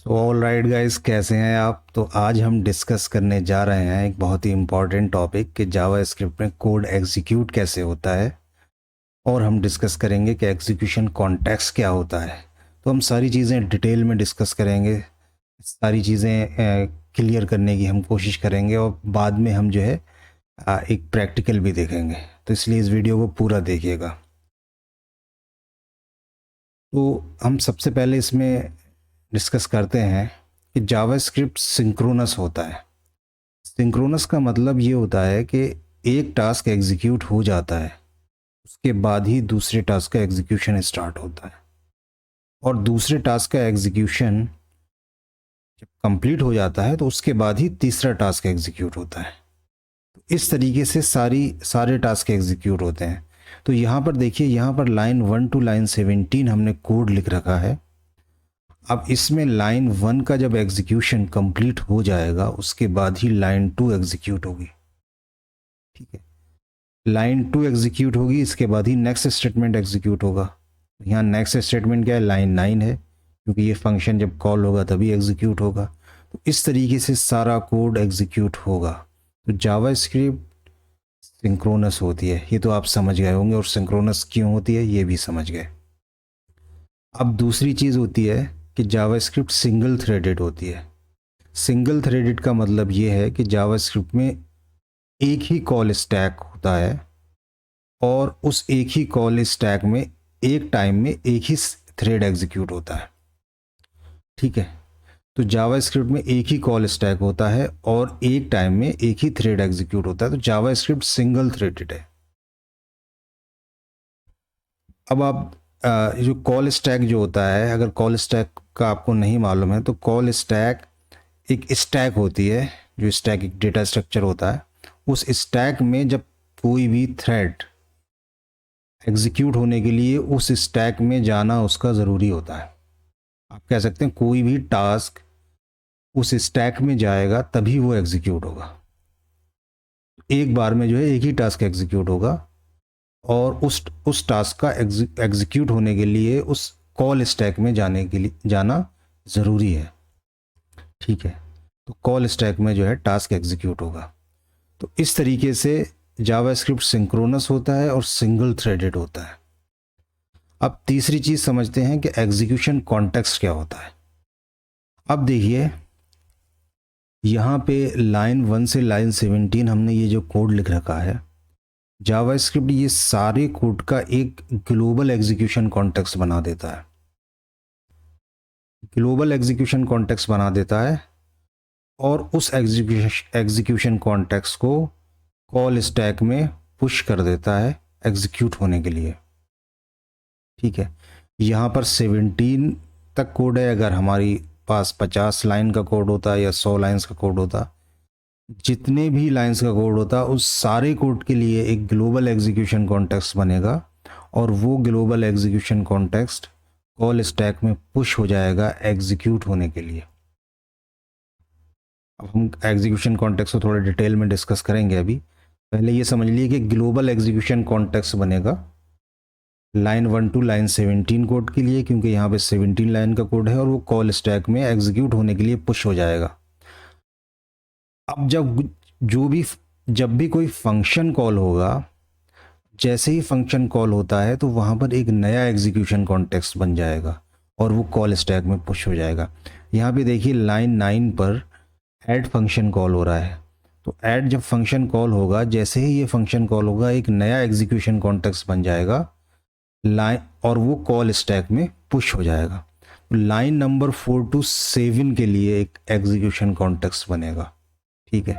So all right guys, कैसे हैं आप? तो आज हम डिस्कस करने जा रहे हैं एक बहुत ही इम्पॉर्टेंट टॉपिक कि जावा स्क्रिप्ट में कोड एग्जीक्यूट कैसे होता है। और हम डिस्कस करेंगे कि एग्जीक्यूशन कॉन्टेक्स्ट क्या होता है। तो हम सारी चीज़ें डिटेल में डिस्कस करेंगे, सारी चीज़ें क्लियर करने की हम कोशिश करेंगे और बाद में हम जो है एक प्रैक्टिकल भी देखेंगे। तो इसलिए इस वीडियो को पूरा देखिएगा। तो हम सबसे पहले इसमें डिस्कस करते हैं कि जावा स्क्रिप्ट सिंक्रोनस होता है। सिंक्रोनस का मतलब ये होता है कि एक टास्क एग्जीक्यूट हो जाता है, उसके बाद ही दूसरे टास्क का एग्जीक्यूशन स्टार्ट होता है, और दूसरे टास्क का एग्जीक्यूशन जब कंप्लीट हो जाता है तो उसके बाद ही तीसरा टास्क एग्जीक्यूट होता है। तो इस तरीके से सारे टास्क एग्जीक्यूट होते हैं। तो यहाँ पर देखिए, यहाँ पर लाइन 1 टू लाइन 17 हमने कोड लिख रखा है। अब इसमें लाइन 1 का जब एग्जीक्यूशन कंप्लीट हो जाएगा उसके बाद ही लाइन 2 एग्जीक्यूट होगी। ठीक है, लाइन 2 एग्जीक्यूट होगी, इसके बाद ही नेक्स्ट स्टेटमेंट एग्जीक्यूट होगा। यहाँ नेक्स्ट स्टेटमेंट क्या है? लाइन 9 है, क्योंकि ये फंक्शन जब कॉल होगा तभी एग्जीक्यूट होगा। तो इस तरीके से सारा कोड एग्जीक्यूट होगा। तो जावा स्क्रिप्ट सिंक्रोनस होती है, ये तो आप समझ गए होंगे, और सिंक्रोनस क्यों होती है ये भी समझ गए। अब दूसरी चीज़ होती है कि जावा स्क्रिप्ट सिंगल थ्रेडेड होती है। सिंगल थ्रेडेड का मतलब ये है कि जावा स्क्रिप्ट में एक ही कॉल स्टैक होता है, और उस एक ही कॉल स्टैक में एक टाइम में एक ही थ्रेड एग्जीक्यूट होता है। ठीक है, तो जावा स्क्रिप्ट में एक ही कॉल स्टैक होता है और एक टाइम में एक ही थ्रेड एग्जीक्यूट होता है। तो जावा स्क्रिप्ट सिंगल थ्रेडेड है। अब आप जो कॉल स्टैक जो होता है, अगर कॉल स्टैक का आपको नहीं मालूम है तो कॉल स्टैक एक स्टैक होती है। जो स्टैक एक डेटा स्ट्रक्चर होता है, उस स्टैक में जब कोई भी थ्रेड एग्जीक्यूट होने के लिए उस स्टैक में जाना उसका ज़रूरी होता है। आप कह सकते हैं कोई भी टास्क उस स्टैक में जाएगा तभी वो एग्जीक्यूट होगा। एक बार में जो है एक ही टास्क एग्जीक्यूट होगा, और उस टास्क का एग्जीक्यूट होने के लिए उस कॉल स्टैक में जाना ज़रूरी है। ठीक है, तो कॉल स्टैक में जो है टास्क एग्जीक्यूट होगा। तो इस तरीके से जावा स्क्रिप्ट सिंक्रोनस होता है और सिंगल थ्रेडेड होता है। अब तीसरी चीज़ समझते हैं कि एग्जीक्यूशन कॉन्टेक्स्ट क्या होता है। अब देखिए, यहाँ पे लाइन 1 से लाइन 17 हमने ये जो कोड लिख रखा है, जावा स्क्रिप्ट ये सारे कोड का एक ग्लोबल एग्जीक्यूशन कॉन्टेक्स्ट बना देता है। ग्लोबल एग्जीक्यूशन कॉन्टेक्स्ट बना देता है, और उस एग्जीक्यूशन कॉन्टेक्स्ट को कॉल स्टैक में पुश कर देता है एग्जीक्यूट होने के लिए। ठीक है, यहाँ पर 17 तक कोड है। अगर हमारी पास 50 लाइन का कोड होता या 100 लाइंस का कोड होता, जितने भी लाइंस का कोड होता उस सारे कोड के लिए एक ग्लोबल एग्जीक्यूशन कॉन्टेक्स्ट बनेगा, और वो global execution context call stack में पुश हो जाएगा एग्जीक्यूट होने के लिए। अब हम एग्जीक्यूशन कॉन्टेक्स्ट को थोड़ा डिटेल में डिस्कस करेंगे। अभी पहले ये समझ लिए कि ग्लोबल एग्जीक्यूशन कॉन्टेक्स्ट बनेगा लाइन 1 टू लाइन 17 कोड के लिए, क्योंकि यहाँ पे 17 लाइन का कोड है और वो कॉल स्टैक में एग्जीक्यूट होने के लिए पुश हो जाएगा। अब जब भी कोई फंक्शन कॉल होगा, जैसे ही फंक्शन कॉल होता है तो वहाँ पर एक नया एग्जीक्यूशन कॉन्टेक्स्ट बन जाएगा और वो कॉल स्टैक में पुश हो जाएगा। यहाँ पे देखिए लाइन 9 पर ऐड फंक्शन कॉल हो रहा है। तो ऐड जब फंक्शन कॉल होगा, जैसे ही ये फंक्शन कॉल होगा एक नया एग्जीक्यूशन कॉन्टेक्स्ट बन जाएगा लाइन, और वो कॉल स्टैक में पुश हो जाएगा। लाइन नंबर 4 टू 7 के लिए एक एग्जीक्यूशन कॉन्टेक्स्ट बनेगा। ठीक है,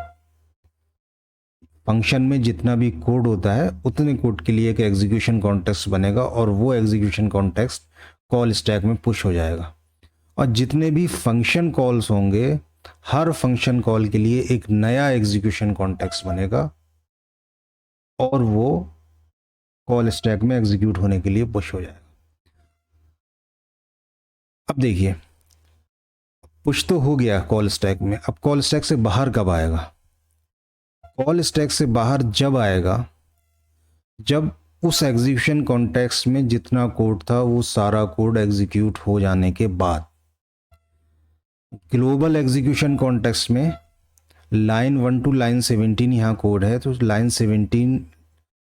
फंक्शन में जितना भी कोड होता है उतने कोड के लिए एक एग्जीक्यूशन कॉन्टेक्स्ट बनेगा, और वो एग्जीक्यूशन कॉन्टेक्स्ट कॉल स्टैक में पुश हो जाएगा। और जितने भी फंक्शन कॉल्स होंगे, हर फंक्शन कॉल के लिए एक नया एग्जीक्यूशन कॉन्टेक्स्ट बनेगा, और वो कॉल स्टैक में एग्जीक्यूट होने के लिए पुश हो जाएगा। अब देखिए, पुश तो हो गया कॉल स्टैक में। अब कॉल स्टैक से बाहर कब आएगा? कॉल स्टैक से बाहर जब आएगा जब उस एग्जीक्यूशन कॉन्टेक्स्ट में जितना कोड था वो सारा कोड एग्जीक्यूट हो जाने के बाद। ग्लोबल एग्जीक्यूशन कॉन्टेक्स्ट में लाइन 1 टू लाइन 17 यहाँ कोड है, तो लाइन 17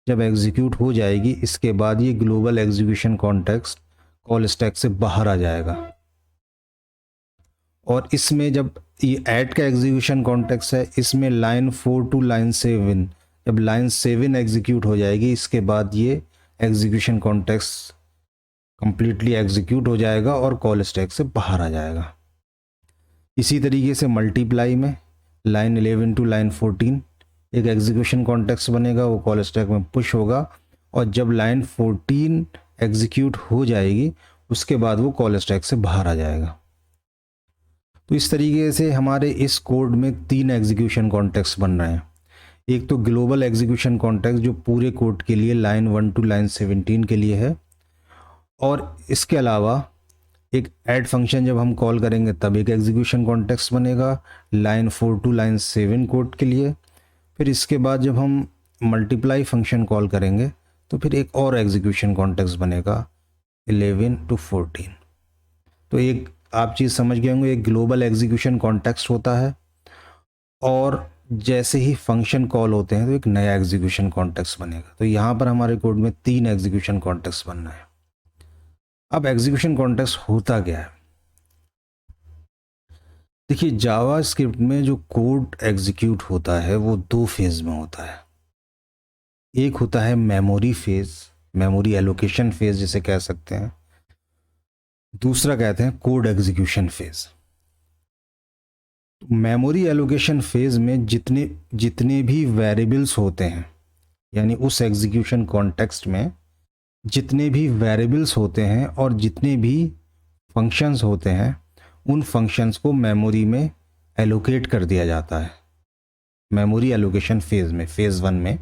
जब एग्जीक्यूट हो जाएगी इसके बाद ये global execution context call stack से बाहर आ जाएगा। और इसमें जब ये ऐड का एग्जीक्यूशन कॉन्टेक्स्ट है, इसमें लाइन 4 टू लाइन 7, जब लाइन 7 एग्जीक्यूट हो जाएगी इसके बाद ये एग्जीक्यूशन कॉन्टेक्स्ट कंप्लीटली एग्जीक्यूट हो जाएगा और कॉल स्टैक से बाहर आ जाएगा। इसी तरीके से मल्टीप्लाई में लाइन 11 टू लाइन 14 एक एग्जीक्यूशन कॉन्टेक्स्ट बनेगा, वो कॉल स्टैक में पुश होगा और जब लाइन 14 एग्जीक्यूट हो जाएगी उसके बाद वो कॉल स्टैक से बाहर आ जाएगा। तो इस तरीके से हमारे इस कोड में 3 एग्जीक्यूशन कॉन्टेक्स्ट बन रहे हैं। एक तो ग्लोबल एग्जीक्यूशन कॉन्टेक्स्ट जो पूरे कोड के लिए लाइन 1 टू लाइन 17 के लिए है, और इसके अलावा एक ऐड फंक्शन जब हम कॉल करेंगे तब एक एग्जीक्यूशन कॉन्टेक्स्ट बनेगा लाइन 4 टू लाइन 7 कोड के लिए। फिर इसके बाद जब हम मल्टीप्लाई फंक्शन कॉल करेंगे तो फिर एक और एग्जीक्यूशन कॉन्टेक्स्ट बनेगा 11 टू 14। तो एक आप चीज़ समझ गए होंगे, एक ग्लोबल एग्जीक्यूशन कॉन्टेक्स्ट होता है और जैसे ही फंक्शन कॉल होते हैं तो एक नया एग्जीक्यूशन कॉन्टेक्स्ट बनेगा। तो यहाँ पर हमारे कोड में 3 एग्जीक्यूशन कॉन्टेक्स्ट बनना है। अब एग्जीक्यूशन कॉन्टेक्स्ट होता क्या है? देखिए, जावा स्क्रिप्ट में जो कोड एग्जीक्यूट होता है वो 2 फेज में होता है। एक होता है memory phase, memory allocation phase जिसे कह सकते हैं, दूसरा कहते हैं code execution phase. Memory allocation phase में जितने भी वेरिएबल्स होते हैं, यानी उस एग्जीक्यूशन कॉन्टेक्स्ट में जितने भी वेरिएबल्स होते हैं और जितने भी फंक्शंस होते हैं उन फंक्शंस को मेमोरी में एलोकेट कर दिया जाता है। मेमोरी एलोकेशन फेज में, फेज़ 1 में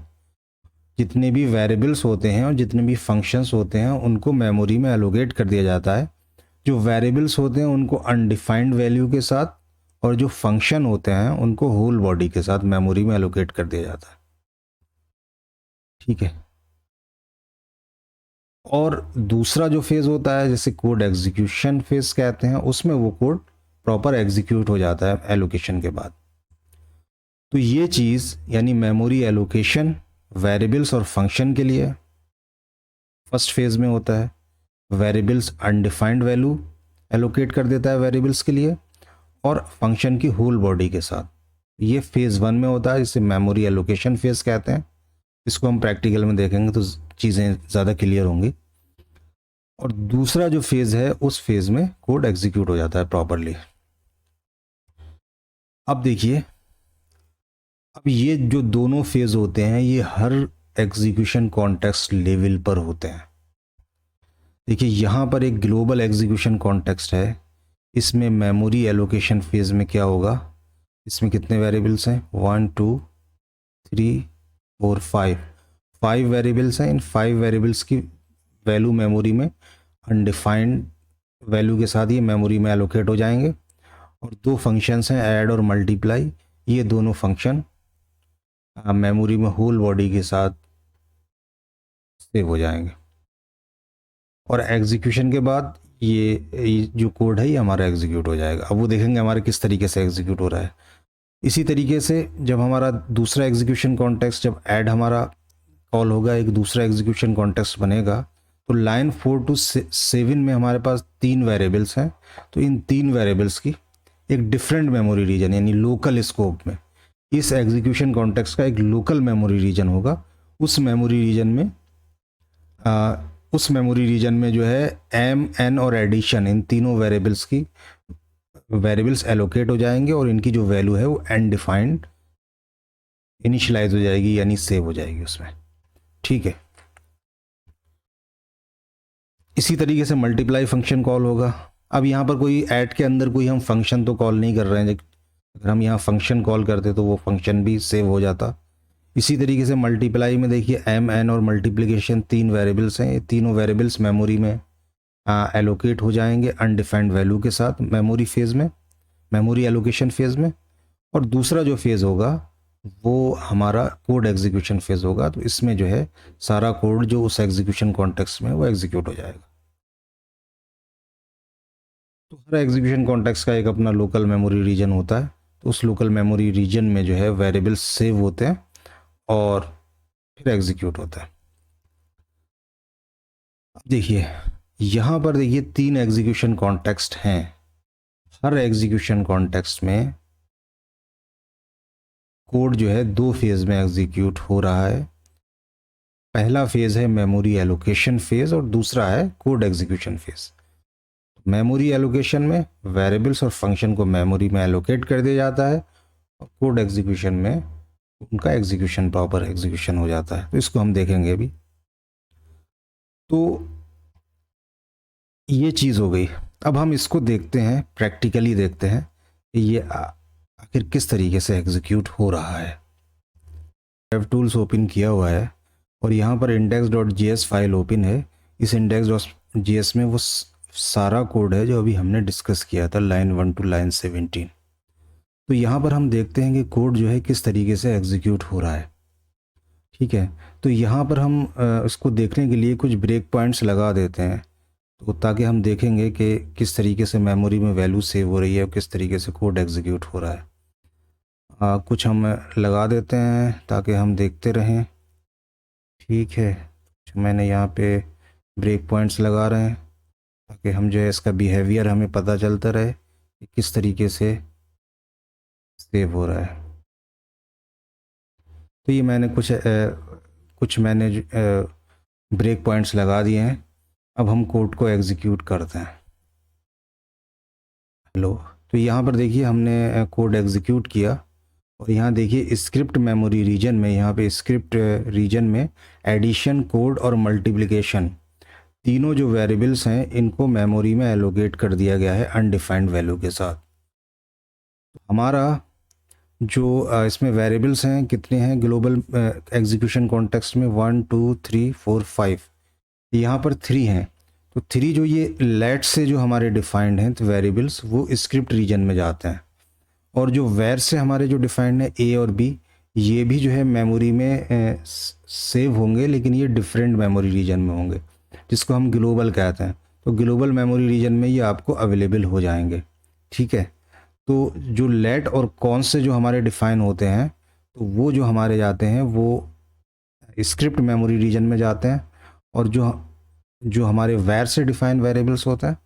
जितने भी वेरिएबल्स होते हैं और जितने भी फंक्शंस होते हैं उनको मेमोरी में एलोकेट कर दिया जाता है। जो वेरिएबल्स होते हैं उनको अनडिफाइंड वैल्यू के साथ और जो फंक्शन होते हैं उनको होल बॉडी के साथ मेमोरी में एलोकेट कर दिया जाता है। ठीक है। और दूसरा जो फेज़ होता है जैसे कोड एग्जीक्यूशन फेज कहते हैं, उसमें वो कोड प्रॉपर एग्जीक्यूट हो जाता है एलोकेशन के बाद। तो ये चीज़ यानी मेमोरी एलोकेशन वेरिएबल्स और फंक्शन के लिए फर्स्ट फेज में होता है। वेरिएबल्स अनडिफाइंड वैल्यू एलोकेट कर देता है वेरिएबल्स के लिए और फंक्शन की होल बॉडी के साथ। ये फेज़ 1 में होता है, जिसे मेमोरी एलोकेशन फेज कहते हैं। इसको हम प्रैक्टिकल में देखेंगे तो चीज़ें ज़्यादा क्लियर होंगी। और दूसरा जो फेज़ है उस फेज़ में कोड एग्जीक्यूट हो जाता है प्रॉपरली। अब देखिए, अब ये जो दोनों फेज़ होते हैं ये हर एग्जीक्यूशन कॉन्टेक्स्ट लेवल पर होते हैं। देखिए, यहाँ पर एक ग्लोबल एग्जीक्यूशन कॉन्टेक्स्ट है, इसमें मेमोरी एलोकेशन फेज़ में क्या होगा, इसमें कितने वेरिएबल्स हैं 1 2 3 4 5 वेरिएबल्स हैं। इन 5 वेरिएबल्स की वैल्यू मेमोरी में अनडिफाइंड वैल्यू के साथ ये मेमोरी में एलोकेट हो जाएंगे। और 2 फंक्शंस हैं ऐड और मल्टीप्लाई, ये दोनों फंक्शन मेमोरी में होल बॉडी के साथ सेव हो जाएंगे। और एग्जीक्यूशन के बाद ये जो कोड है ये हमारा एग्जीक्यूट हो जाएगा। अब वो देखेंगे हमारे किस तरीके से एग्जीक्यूट हो रहा है। इसी तरीके से जब हमारा दूसरा एग्जीक्यूशन कॉन्टेक्स्ट, जब ऐड हमारा कॉल होगा, एक दूसरा एग्जीक्यूशन कॉन्टेक्स्ट बनेगा, तो लाइन 4 टू 7 में हमारे पास 3 वेरिएबल्स हैं। तो इन 3 वेरिएबल्स की एक डिफरेंट मेमोरी रीजन यानी लोकल स्कोप में, इस एग्जीक्यूशन कॉन्टेक्स्ट का एक लोकल मेमोरी रीजन होगा। उस मेमोरी रीजन में जो है एम, एन और एडिशन, इन तीनों वेरिएबल्स एलोकेट हो जाएंगे और इनकी जो वैल्यू है वो अनडिफाइंड इनिशियलाइज हो जाएगी यानी सेव हो जाएगी उसमें। ठीक है। इसी तरीके से मल्टीप्लाई फंक्शन कॉल होगा। अब यहाँ पर कोई ऐड के अंदर कोई हम फंक्शन तो कॉल नहीं कर रहे हैं, अगर हम यहाँ फंक्शन कॉल करते तो वो फंक्शन भी सेव हो जाता। इसी तरीके से मल्टीप्लाई में देखिए एम, एन और मल्टीप्लिकेशन 3 वेरिएबल्स हैं। ये तीनों वेरिएबल्स मेमोरी में एलोकेट हो जाएंगे अनडिफाइंड वैल्यू के साथ मेमोरी फेज़ में, मेमोरी एलोकेशन फेज़ में। और दूसरा जो फेज़ होगा वो हमारा कोड एग्जीक्यूशन फेज़ होगा। तो इसमें जो है सारा कोड जो उस एग्जीक्यूशन कॉन्टेक्स्ट में वो एग्जीक्यूट हो जाएगा। तो हर एग्जीक्यूशन कॉन्टेक्स्ट का एक अपना लोकल मेमोरी रीजन होता है। तो उस लोकल मेमोरी रीजन में जो है वेरिएबल्स सेव होते हैं और फिर एग्जीक्यूट होता है। अब देखिए यहाँ पर देखिए 3 एग्जीक्यूशन कॉन्टेक्स्ट हैं। हर एग्जीक्यूशन कॉन्टेक्स्ट में कोड जो है 2 फेज में एग्जीक्यूट हो रहा है। पहला फेज है मेमोरी एलोकेशन फेज और दूसरा है code execution phase. Memory allocation में वेरिएबल्स और फंक्शन को मेमोरी में एलोकेट कर दिया जाता है और कोड एग्जीक्यूशन में उनका एग्जीक्यूशन प्रॉपर एग्जीक्यूशन हो जाता है। तो इसको हम देखेंगे अभी। तो ये चीज़ हो गई। अब हम इसको देखते हैं, प्रैक्टिकली देखते हैं कि ये आखिर किस तरीके से एग्जीक्यूट हो रहा है। डेव टूल्स ओपन किया हुआ है और यहाँ पर index.js फाइल ओपन है। इस index.js में वो सारा कोड है जो अभी हमने डिस्कस किया था, लाइन 1 टू लाइन 17। तो यहाँ पर हम देखते हैं कि कोड जो है किस तरीके से एग्जीक्यूट हो रहा है। ठीक है, तो यहाँ पर हम इसको देखने के लिए कुछ ब्रेक पॉइंट्स लगा देते हैं, तो ताकि हम देखेंगे कि किस तरीके से मेमोरी में वैल्यू सेव हो रही है और किस तरीके से कोड एग्जीक्यूट हो रहा है। कुछ हम लगा देते हैं ताकि हम देखते रहें। ठीक है, मैंने यहाँ पे ब्रेक पॉइंट्स लगा रहे हैं ताकि हम जो है इसका बिहेवियर हमें पता चलता रहे कि किस तरीके से सेव हो रहा है। तो ये मैंने कुछ मैंने ब्रेक पॉइंट्स लगा दिए हैं। अब हम कोड को एग्जीक्यूट करते हैं। हेलो, तो यहाँ पर देखिए हमने कोड एग्जीक्यूट किया और यहाँ देखिए स्क्रिप्ट मेमोरी रीजन में, यहाँ पे स्क्रिप्ट रीजन में एडिशन, कोड और मल्टीप्लिकेशन तीनों जो वेरिएबल्स हैं इनको मेमोरी में एलोकेट कर दिया गया है अनडिफाइंड वैल्यू के साथ। हमारा जो इसमें वेरिएबल्स हैं कितने हैं ग्लोबल एग्जीक्यूशन कॉन्टेक्स्ट में, 1 2 3 4 5, यहाँ पर 3 हैं। तो 3 जो ये लेट से जो हमारे डिफाइंड हैं तो वेरिएबल्स वो स्क्रिप्ट रीजन में जाते हैं, और जो वेर से हमारे जो डिफाइंड है ए और बी, ये भी जो है मेमोरी में सेव होंगे, लेकिन ये डिफरेंट मेमोरी रीजन में होंगे जिसको हम ग्लोबल कहते हैं। तो ग्लोबल मेमोरी रीजन में ये आपको अवेलेबल हो जाएंगे। ठीक है, तो जो लेट और कौन से जो हमारे डिफाइन होते हैं तो वो जो हमारे जाते हैं वो स्क्रिप्ट मेमोरी रीजन में जाते हैं, और जो जो हमारे वेर से डिफाइन वेरिएबल्स होते हैं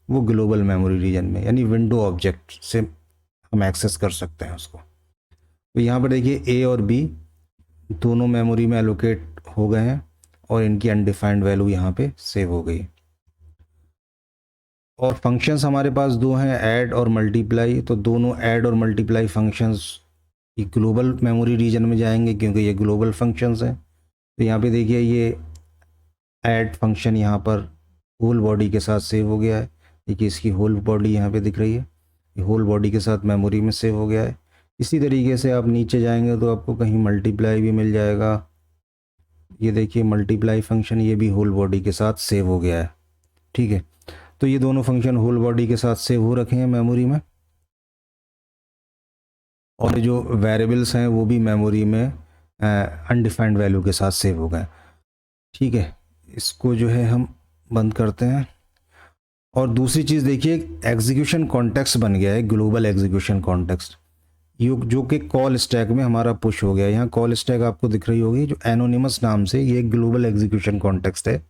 वो ग्लोबल मेमोरी रीजन में, यानी विंडो ऑब्जेक्ट से हम एक्सेस कर सकते हैं उसको। तो यहाँ पर देखिए ए और बी दोनों मेमोरी में एलोकेट हो गए हैं और इनकी अनडिफाइंड वैल्यू यहाँ पे सेव हो गई। और फंक्शंस हमारे पास दो हैं, ऐड और मल्टीप्लाई। तो दोनों ऐड और multiply functions global memory region में जाएंगे क्योंकि ये ग्लोबल फंक्शंस हैं। तो यहाँ पे देखिए ये ऐड फंक्शन यहाँ पर होल बॉडी के साथ सेव हो गया है। देखिए इसकी होल बॉडी यहाँ पे दिख रही है, ये होल बॉडी के साथ मेमोरी में सेव हो गया है। इसी तरीके से आप नीचे जाएंगे तो आपको कहीं मल्टीप्लाई भी मिल जाएगा। ये देखिए मल्टीप्लाई फंक्शन, ये भी होल बॉडी के साथ सेव हो गया है। ठीक है, तो ये दोनों फंक्शन होल बॉडी के साथ सेव हो रखे हैं मेमोरी में, और जो वेरिएबल्स हैं वो भी मेमोरी में अनडिफाइंड वैल्यू के साथ सेव हो गए। ठीक है, इसको जो है हम बंद करते हैं। और दूसरी चीज़ देखिए, एग्जीक्यूशन कॉन्टेक्स्ट बन गया है, ग्लोबल एग्जीक्यूशन कॉन्टेक्स्ट, जो कि कॉल स्टैक में हमारा पुश हो गया। यहाँ कॉल स्टैक आपको दिख रही होगी जो एनोनिमस नाम से, ये ग्लोबल एग्जीक्यूशन कॉन्टेक्स्ट है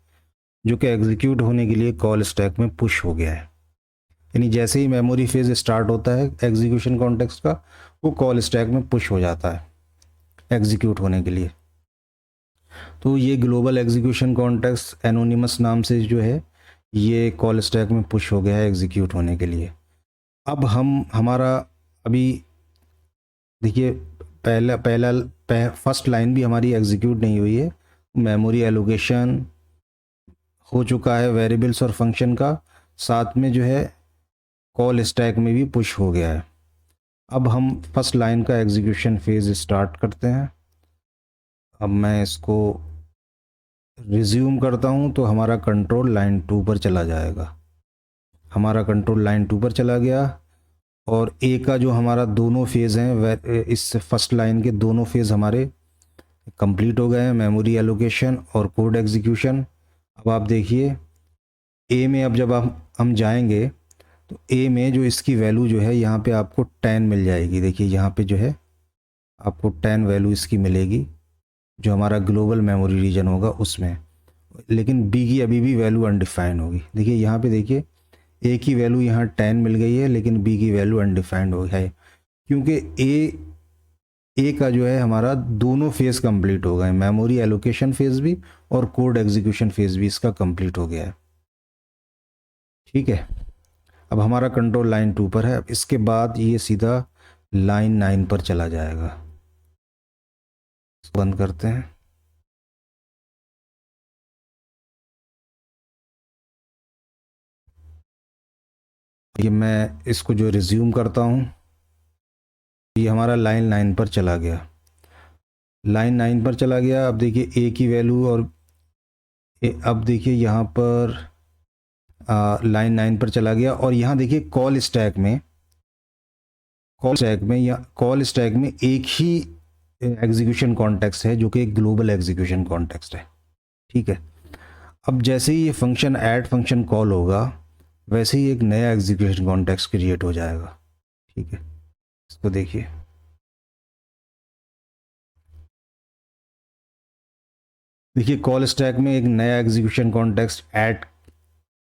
जो कि एग्जीक्यूट होने के लिए कॉल स्टैक में पुश हो गया है। यानी जैसे ही मेमोरी फेज स्टार्ट होता है एग्जीक्यूशन कॉन्टेक्स्ट का, वो कॉल स्टैक में पुश हो जाता है एग्जीक्यूट होने के लिए। तो ये ग्लोबल एग्जीक्यूशन कॉन्टेक्स्ट एनोनिमस नाम से जो है ये कॉल स्टैक में पुश हो गया है एग्जीक्यूट होने के लिए। अब हमारा अभी देखिए फर्स्ट लाइन भी हमारी एग्जीक्यूट नहीं हुई है। मेमोरी एलोकेशन हो चुका है वेरिएबल्स और फंक्शन का, साथ में जो है कॉल स्टैक में भी पुश हो गया है। अब हम फर्स्ट लाइन का एग्जीक्यूशन फेज स्टार्ट करते हैं। अब मैं इसको रिज्यूम करता हूँ तो हमारा कंट्रोल लाइन 2 पर चला जाएगा। हमारा कंट्रोल लाइन 2 पर चला गया, और ए का जो हमारा दोनों फेज़ हैं, इस फर्स्ट लाइन के दोनों फेज़ हमारे कंप्लीट हो गए हैं, मेमोरी एलोकेशन और कोड एग्जीक्यूशन। अब आप देखिए ए में अब जब हम जाएंगे तो ए में जो इसकी वैल्यू जो है यहाँ पे आपको 10 मिल जाएगी। देखिए यहाँ पे जो है आपको 10 वैल्यू इसकी मिलेगी जो हमारा ग्लोबल मेमोरी रीजन होगा उसमें। लेकिन बी की अभी भी वैल्यू अनडिफाइंड होगी। देखिए यहाँ पे देखिए ए की वैल्यू यहाँ 10 मिल गई है लेकिन बी की वैल्यू अनडिफाइंड हो है, क्योंकि ए का जो है हमारा दोनों फेज़ कंप्लीट हो गए, मेमोरी एलोकेशन फेज़ भी और कोड एग्जीक्यूशन फेज़ भी इसका कंप्लीट हो गया है। ठीक है, अब हमारा कंट्रोल लाइन 2 पर है। अब इसके बाद ये सीधा लाइन 9 पर चला जाएगा। इसको बंद करते हैं। ये मैं इसको जो रिज्यूम करता हूँ, ये हमारा लाइन 9 पर चला गया। लाइन 9 पर चला गया। अब देखिए ए की वैल्यू और अब देखिए यहाँ पर लाइन 9 पर चला गया और यहाँ देखिए कॉल स्टैक में या कॉल स्टैक में एक ही एग्जीक्यूशन कॉन्टेक्स्ट है जो कि एक ग्लोबल एग्जीक्यूशन कॉन्टेक्स्ट है। ठीक है, अब जैसे ही ये फंक्शन ऐड फंक्शन कॉल होगा वैसे ही एक नया एग्जीक्यूशन कॉन्टेक्स्ट क्रिएट हो जाएगा। ठीक है, इसको देखिए। देखिए कॉल स्टैक में एक नया एग्जीक्यूशन कॉन्टेक्स्ट ऐड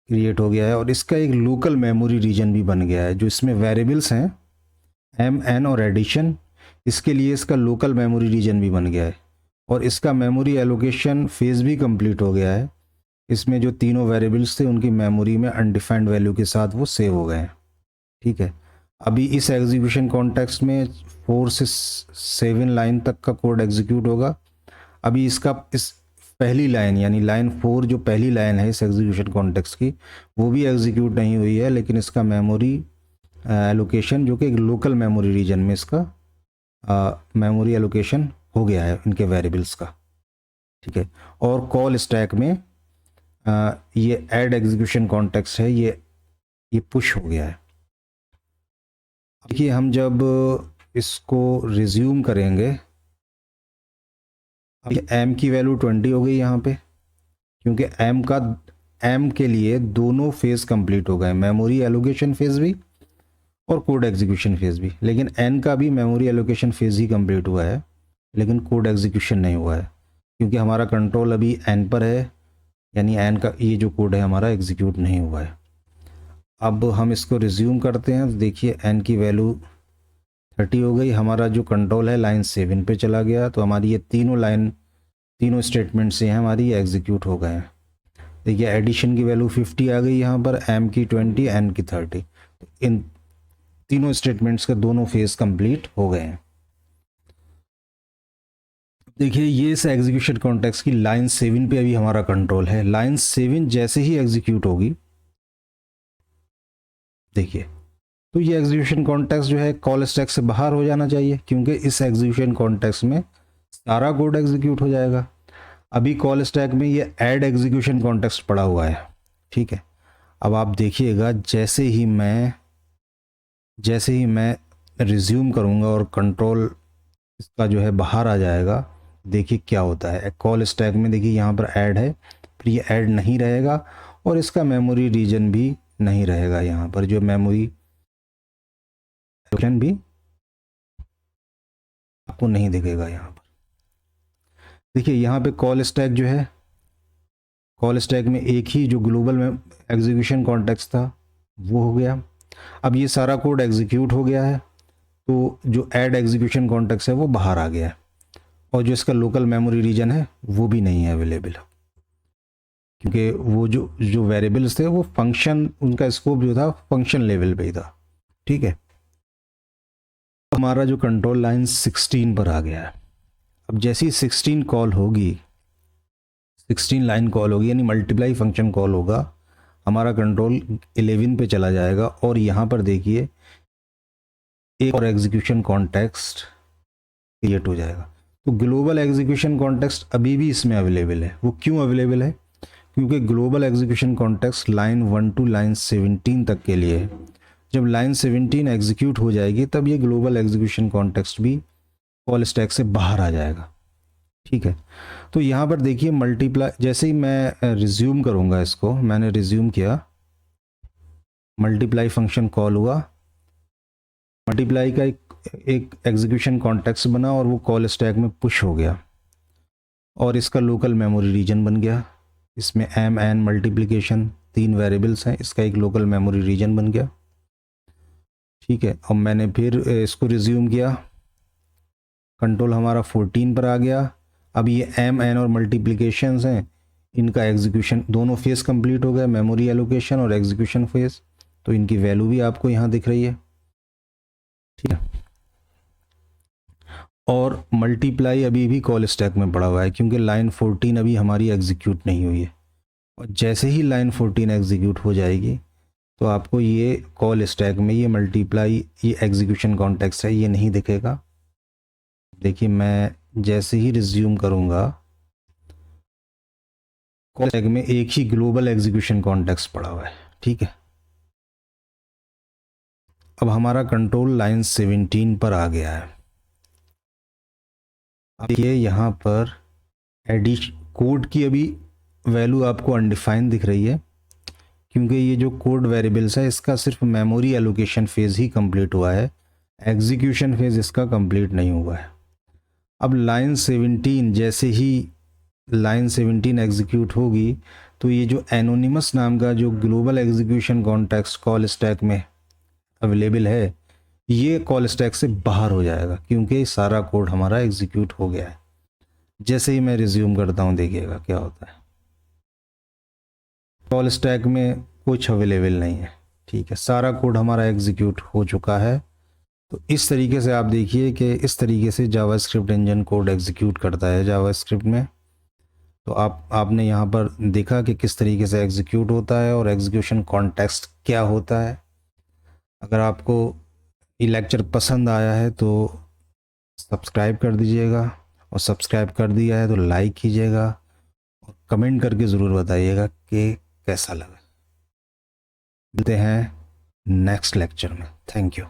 क्रिएट हो गया है और इसका एक लोकल मेमोरी रीजन भी बन गया है। जो इसमें वेरिएबल्स हैं एम एन और एडिशन, इसके लिए इसका लोकल मेमोरी रीजन भी बन गया है और इसका मेमोरी एलोकेशन फेज़ भी कंप्लीट हो गया है। इसमें जो तीनों वेरिएबल्स थे उनकी मेमोरी में अनडिफाइंड वैल्यू के साथ वो सेव हो गए हैं। ठीक है, अभी इस एग्जीक्यूशन कॉन्टेक्स्ट में 4 से 7 लाइन तक का कोड एग्जीक्यूट होगा। अभी इसका इस पहली लाइन यानी लाइन 4 जो पहली लाइन है इस एग्जीक्यूशन कॉन्टेक्स्ट की वो भी एग्जीक्यूट नहीं हुई है, लेकिन इसका मेमोरी एलोकेशन जो कि एक लोकल मेमोरी रीजन में इसका मेमोरी एलोकेशन हो गया है इनके वेरिएबल्स का। ठीक है, और कॉल स्टैक में ये ऐड एग्जीक्यूशन कॉन्टेक्स्ट है, ये पुश हो गया है। देखिए हम जब इसको रिज्यूम करेंगे, एम की वैल्यू 20 हो गई यहाँ पे, क्योंकि एम के लिए दोनों फेज़ कंप्लीट हो गए, मेमोरी एलोकेशन फेज़ भी और कोड एग्जीक्यूशन फेज़ भी। लेकिन एन का भी मेमोरी एलोकेशन फेज़ ही कंप्लीट हुआ है लेकिन कोड एग्जीक्यूशन नहीं हुआ है, क्योंकि हमारा कंट्रोल अभी एन पर है, यानी एन का ये जो कोड है हमारा एग्जीक्यूट नहीं हुआ है। अब हम इसको रिज्यूम करते हैं तो देखिए एन की वैल्यू 30 हो गई। हमारा जो कंट्रोल है लाइन 7 पे चला गया, तो हमारी ये तीनों स्टेटमेंट से हैं हमारी एग्जीक्यूट हो गए हैं। देखिए एडिशन की वैल्यू 50 आ गई यहाँ पर, एम की 20, एन की 30। इन तीनों स्टेटमेंट्स के दोनों फेज कंप्लीट हो गए हैं। देखिए ये इस एग्जीक्यूशन कॉन्टेक्स्ट की लाइन 7 पे अभी हमारा कंट्रोल है। लाइन 7 जैसे ही एग्जीक्यूट होगी, देखिए तो ये एग्जीक्यूशन कॉन्टेक्स्ट जो है कॉल स्टैक से बाहर हो जाना चाहिए, क्योंकि इस एग्जीक्यूशन कॉन्टेक्स्ट में सारा कोड एग्जीक्यूट हो जाएगा। अभी कॉल स्टैक में ये ऐड एग्जीक्यूशन कॉन्टेक्स्ट पड़ा हुआ है। ठीक है, अब आप देखिएगा जैसे ही मैं रिज्यूम करूँगा और कंट्रोल इसका जो है बाहर आ जाएगा, देखिए क्या होता है। कॉल स्टैक में देखिए यहाँ पर ऐड है, फिर ये ऐड नहीं रहेगा और इसका मेमोरी रीजन भी नहीं रहेगा। यहाँ पर जो मेमोरी भी आपको नहीं दिखेगा। यहाँ पर देखिए यहाँ पे कॉल स्टैक जो है, कॉल स्टैक में एक ही जो ग्लोबल में एग्जीक्यूशन कॉन्टेक्स्ट था वो हो गया। अब ये सारा कोड एग्जीक्यूट हो गया है, तो जो ऐड एग्जीक्यूशन कॉन्टेक्स्ट है वो बाहर आ गया है और जो इसका लोकल मेमोरी रीजन है वो भी नहीं है अवेलेबल, क्योंकि वो जो वेरिएबल्स थे वो फंक्शन, उनका स्कोप जो था फंक्शन लेवल पे ही था। ठीक है, हमारा जो कंट्रोल लाइन 16 पर आ गया है। अब जैसी 16 कॉल होगी, 16 लाइन कॉल होगी यानी मल्टीप्लाई फंक्शन कॉल होगा, हमारा कंट्रोल 11 पे चला जाएगा और यहाँ पर देखिए एक और एग्जीक्यूशन कॉन्टेक्स्ट क्रिएट हो जाएगा। तो ग्लोबल एग्जीक्यूशन कॉन्टेक्स्ट अभी भी इसमें अवेलेबल है। वो क्यों अवेलेबल है? क्योंकि global execution context line 1 to line 17 तक के लिए है। जब लाइन 17 एग्जीक्यूट हो जाएगी तब ये ग्लोबल एग्जीक्यूशन कॉन्टेक्स्ट भी कॉल स्टैक से बाहर आ जाएगा। ठीक है, तो यहाँ पर देखिए मल्टीप्लाई, जैसे ही मैं रिज्यूम करूँगा इसको, मैंने रिज्यूम किया, मल्टीप्लाई फंक्शन कॉल हुआ, मल्टीप्लाई का एक एग्जीक्यूशन कॉन्टेक्स्ट बना और वो कॉल स्टैक में पुश हो गया और इसका लोकल मेमोरी रीजन बन गया। इसमें एम एन मल्टीप्लिकेशन 3 वेरिएबल्स हैं, इसका एक लोकल मेमोरी रीजन बन गया। ठीक है, अब मैंने फिर इसको रिज्यूम किया, कंट्रोल हमारा 14 पर आ गया। अब ये एम एन और मल्टीप्लिकेशंस हैं, इनका एग्जीक्यूशन दोनों फेज कंप्लीट हो गया, मेमोरी एलोकेशन और एग्जीक्यूशन फेज, तो इनकी वैल्यू भी आपको यहाँ दिख रही है। ठीक है, और मल्टीप्लाई अभी भी कॉल स्टैक में पड़ा हुआ है क्योंकि लाइन 14 अभी हमारी एग्जीक्यूट नहीं हुई है, और जैसे ही लाइन 14 एग्जीक्यूट हो जाएगी तो आपको ये कॉल स्टैक में ये मल्टीप्लाई ये एग्जीक्यूशन कॉन्टेक्स्ट है ये नहीं दिखेगा। देखिए मैं जैसे ही रिज्यूम करूँगा कॉल स्टैक में एक ही ग्लोबल एग्जीक्यूशन कॉन्टेक्स्ट पड़ा हुआ है। ठीक है, अब हमारा कंट्रोल लाइन 17 पर आ गया है। अब देखिए यहाँ पर कोड की अभी वैल्यू आपको अनडिफाइंड दिख रही है क्योंकि ये जो कोड वेरिएबल्स है इसका सिर्फ मेमोरी एलोकेशन फेज ही कंप्लीट हुआ है, एग्जीक्यूशन फेज इसका कंप्लीट नहीं हुआ है। अब लाइन 17 जैसे ही लाइन 17 एग्जीक्यूट होगी तो ये जो एनोनिमस नाम का जो global execution context call stack में अवेलेबल है ये कॉल स्टैक से बाहर हो जाएगा क्योंकि सारा कोड हमारा एग्जीक्यूट हो गया है। जैसे ही मैं रिज्यूम करता हूँ देखिएगा क्या होता है, कॉल स्टैक में कुछ अवेलेबल नहीं है। ठीक है, सारा कोड हमारा एग्जीक्यूट हो चुका है। तो इस तरीके से आप देखिए कि इस तरीके से जावास्क्रिप्ट इंजन कोड एग्जीक्यूट करता है जावास्क्रिप्ट में। तो आपने यहाँ पर देखा कि किस तरीके से एग्जीक्यूट होता है और एग्जीक्यूशन कॉन्टेक्स्ट क्या होता है। अगर आपको ये लेक्चर पसंद आया है तो सब्सक्राइब कर दीजिएगा, और सब्सक्राइब कर दिया है तो लाइक कीजिएगा और कमेंट करके ज़रूर बताइएगा कि कैसा लगा। मिलते हैं नेक्स्ट लेक्चर में। Thank you.